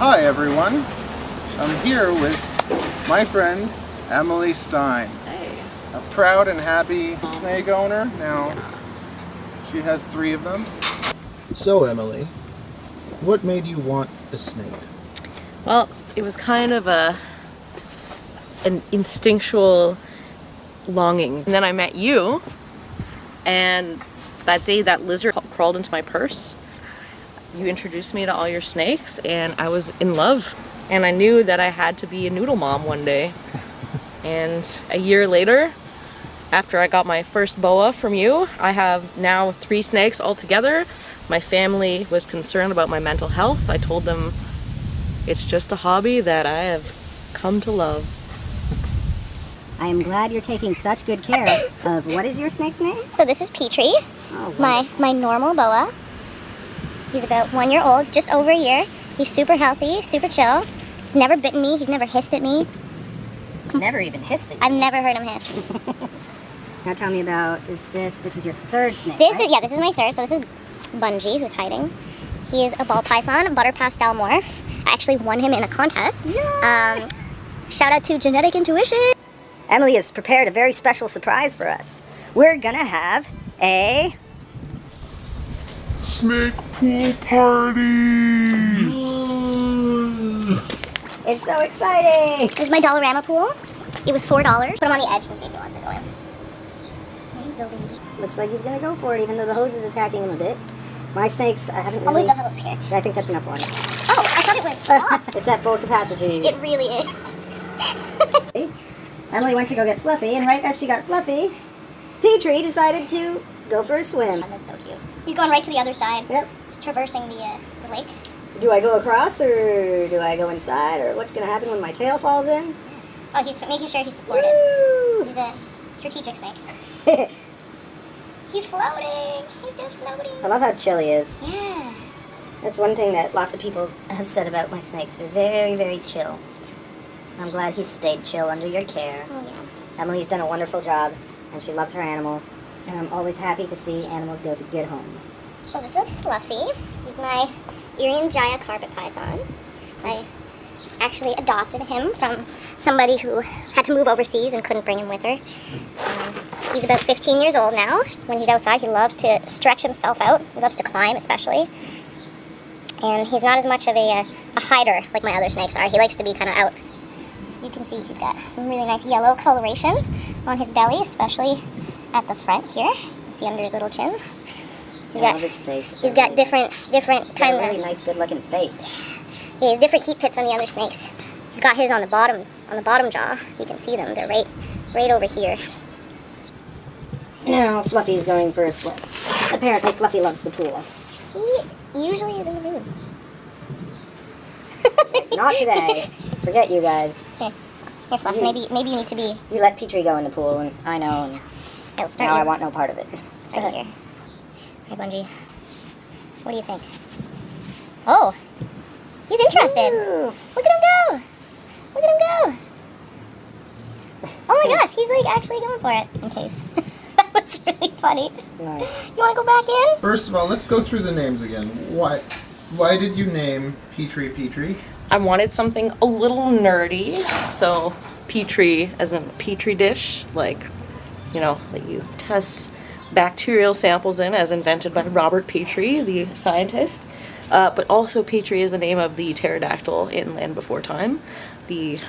Hi everyone, I'm here with my friend Emily Stein. Hey. A proud and happy snake owner. Now, she has 3 of them. So Emily, what made you want a snake? Well, it was kind of an instinctual longing. And then I met you, and that day that lizard crawled into my purse. You introduced me to all your snakes, and I was in love. And I knew that I had to be a noodle mom one day. And a year later, after I got my first boa from you, I have now 3 snakes altogether. My family was concerned about my mental health. I told them it's just a hobby that I have come to love. I am glad you're taking such good care of, what is your snake's name? So this is Petrie, my normal boa. He's about 1 year old, just over a year. He's super healthy, super chill. He's never bitten me, he's never hissed at me. He's never even hissed at you. I've never heard him hiss. Now tell me about, this is your 3rd snake, This right? is, yeah, this is my 3rd. So this is Bungie, who's hiding. He is a ball python, a butter pastel morph. I actually won him in a contest. Yeah. Shout out to Genetic Intuition. Emily has prepared a very special surprise for us. We're gonna have a Snake pool party! It's so exciting! This is my Dollarama pool. It was $4. Put him on the edge and see if he wants to go in. There you go, baby. Looks like he's gonna go for it, even though the hose is attacking him a bit. My snakes, I haven't I'll really... leave the hose here. I think that's enough for him. Oh, I thought it was off. It's at full capacity. It really is. Emily went to go get Fluffy, and right as she got Fluffy, Petrie decided to go for a swim. Oh, that's so cute. He's going right to the other side. Yep. He's traversing the lake. Do I go across, or do I go inside, or what's going to happen when my tail falls in? Oh, he's making sure he's supported. Woo! He's a strategic snake. He's floating. He's just floating. I love how chill he is. Yeah. That's one thing that lots of people have said about my snakes. They're very, very chill. I'm glad he's stayed chill under your care. Oh, yeah. Emily's done a wonderful job, and she loves her animal. And I'm always happy to see animals go to good homes. So this is Fluffy. He's my Irian Jaya carpet python. I actually adopted him from somebody who had to move overseas and couldn't bring him with her. He's about 15 years old now. When he's outside, he loves to stretch himself out. He loves to climb, especially. And he's not as much of a hider like my other snakes are. He likes to be kind of out. You can see he's got some really nice yellow coloration on his belly, especially at the front here. You see under his little chin. I love his face. He's got different kind of really nice, good-looking face. Yeah, he has different heat pits than the other snakes. He's got his on the bottom jaw. You can see them. They're right over here. Now Fluffy's going for a swim. Apparently Fluffy loves the pool. He usually is in the mood. Not today. Forget you guys. Here, Fluffs. Maybe you need to be. You let Petrie go in the pool, and I know, and I'll start now here. I want no part of it. Start here. Hey, Bungie. What do you think? Oh, he's interested. Ooh. Look at him go! Look at him go! Oh my gosh, he's like actually going for it. In case. That was really funny. Nice. You want to go back in? First of all, let's go through the names again. Why did you name Petrie? I wanted something a little nerdy, so Petrie as in a Petri dish, like, that you test bacterial samples in, as invented by Robert Petrie, the scientist. But also Petrie is the name of the pterodactyl in Land Before Time, the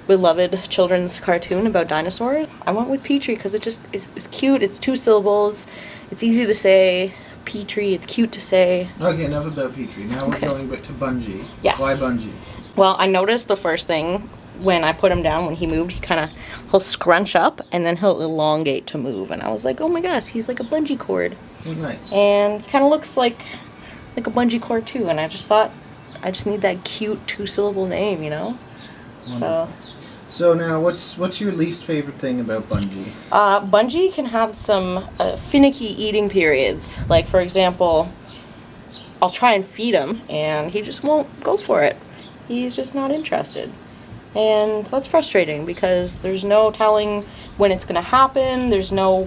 beloved children's cartoon about dinosaurs. I went with Petrie because it just is cute. It's 2 syllables. It's easy to say. Petrie, it's cute to say. Okay, enough about Petrie. Now we're going back to Bungie. Yes. Why Bungie? Well, I noticed the first thing when I put him down, when he moved, he'll scrunch up and then he'll elongate to move. And I was like, oh my gosh, he's like a bungee cord. Nice. And kind of looks like a bungee cord too. And I just thought, I just need that cute 2-syllable name, Wonderful. So now, what's your least favorite thing about Bungie? Bungie can have some finicky eating periods. Like, for example, I'll try and feed him, and he just won't go for it. He's just not interested. And that's frustrating because there's no telling when it's going to happen. There's no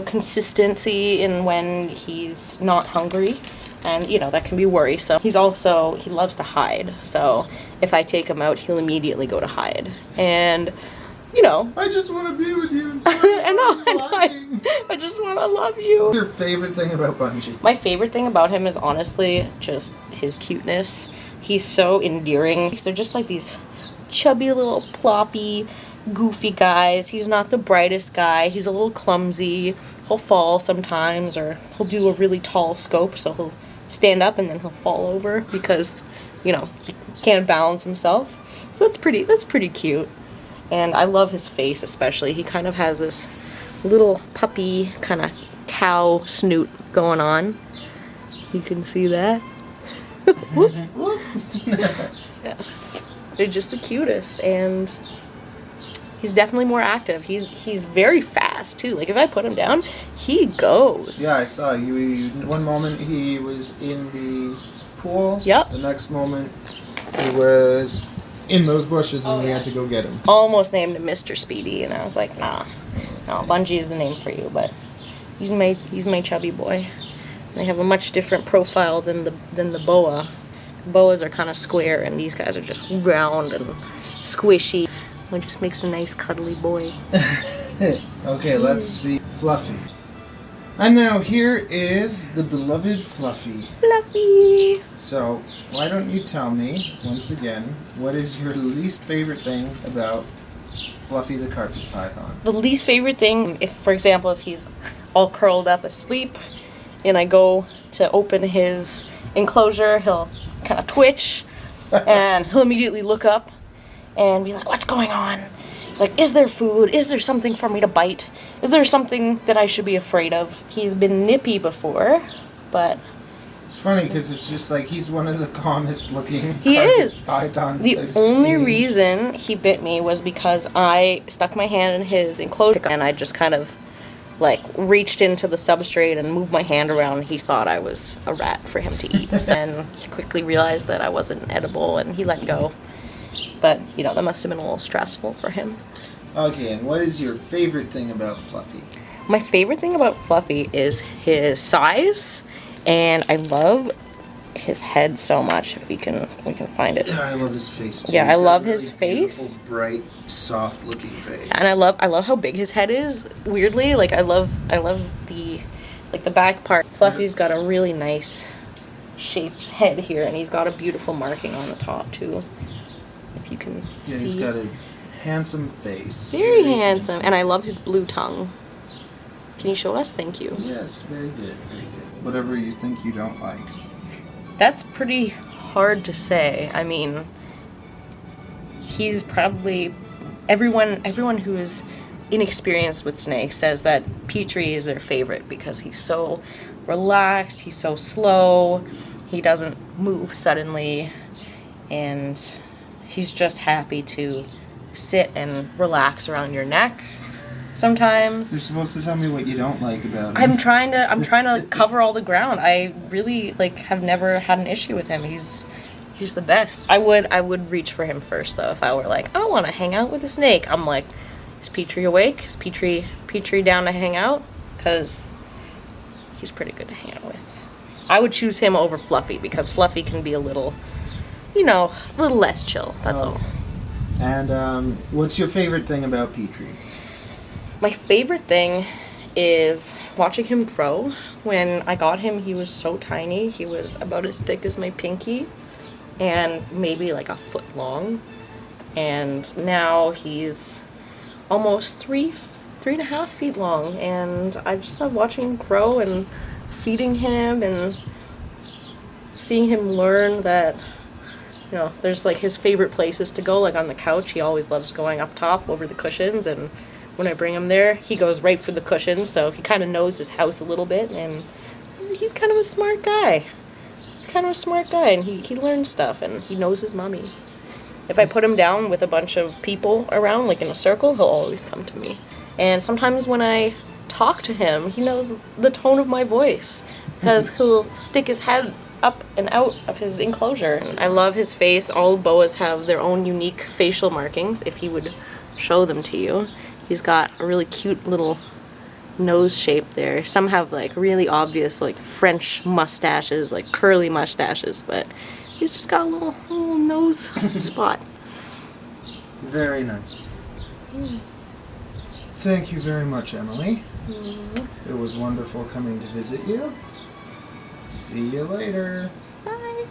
consistency in when he's not hungry. And, you know, that can be worrisome. He loves to hide. So if I take him out, he'll immediately go to hide. And, you know. I just want to be with you. I just want to love you. What's your favorite thing about Bungie? My favorite thing about him is honestly just his cuteness. He's so endearing. They're just like these chubby little ploppy, goofy guys. He's not the brightest guy. He's a little clumsy. He'll fall sometimes, or he'll do a really tall scope, so he'll stand up and then he'll fall over because, you know, he can't balance himself. So that's pretty cute. And I love his face especially. He kind of has this little puppy kind of cow snoot going on. You can see that. Yeah. They're just the cutest, and he's definitely more active. He's very fast too. Like if I put him down, he goes. Yeah, I saw you. One moment he was in the pool. Yep. The next moment he was in those bushes, and we had to go get him. Almost named him Mr. Speedy, and I was like, nah, no, Bungie is the name for you. But he's my chubby boy. They have a much different profile than the boa. Boas are kind of square, and these guys are just round and squishy. It just makes a nice cuddly boy. Okay, let's see. Fluffy. And now here is the beloved Fluffy. Fluffy! So, why don't you tell me, once again, what is your least favorite thing about Fluffy the carpet python? The least favorite thing, for example, if he's all curled up asleep and I go to open his enclosure, he'll kind of twitch and he'll immediately look up and be like, what's going on? He's like, is there food? Is there something for me to bite? Is there something that I should be afraid of? He's been nippy before, but... It's funny because it's just like he's one of the calmest looking pythons The I've only seen. reason he bit me was because I stuck my hand in his enclosure and I just kind of like reached into the substrate and moved my hand around, and he thought I was a rat for him to eat. And he quickly realized that I wasn't edible and he let go. But, you know, that must have been a little stressful for him. Okay, and what is your favorite thing about Fluffy? My favorite thing about Fluffy is his size, and I love his head so much. If we can find it. Yeah, I love his face too. Yeah, He's I got love a really his face. beautiful, bright, soft-looking face. And I love how big his head is. Weirdly, like I love the back part. Fluffy's got a really nice shaped head here, and he's got a beautiful marking on the top too. If you can see. Yeah, he's got a handsome face. Very handsome, and I love his blue tongue. Can you show us? Thank you. Yes, very good, very good. Whatever you think you don't like. That's pretty hard to say. I mean, he's probably everyone who is inexperienced with snakes says that Petrie is their favorite because he's so relaxed, he's so slow, he doesn't move suddenly, and he's just happy to sit and relax around your neck sometimes. You're supposed to tell me what you don't like about him. I'm trying to cover all the ground. I really have never had an issue with him. He's the best. I would reach for him first though if I were like, I want to hang out with a snake. I'm like, is Petrie awake? Is Petrie down to hang out? Because he's pretty good to hang out with. I would choose him over Fluffy because Fluffy can be a little, a little less chill. That's all. And what's your favorite thing about Petrie? My favorite thing is watching him grow. When I got him, he was so tiny. He was about as thick as my pinky and maybe like a foot long. And now he's almost 3.5 feet long. And I just love watching him grow and feeding him and seeing him learn that, there's like his favorite places to go, like on the couch. He always loves going up top over the cushions, and when I bring him there, he goes right for the cushions, so he kind of knows his house a little bit, and he's kind of a smart guy. And he learns stuff, and he knows his mommy. If I put him down with a bunch of people around, like in a circle, he'll always come to me. And sometimes when I talk to him, he knows the tone of my voice, because he'll stick his head up and out of his enclosure. And I love his face. All boas have their own unique facial markings, if he would show them to you. He's got a really cute little nose shape there. Some have like really obvious like French mustaches, like curly mustaches, but he's just got a little nose spot. Very nice. Thank you very much, Emily. It was wonderful coming to visit you. See you later. Bye.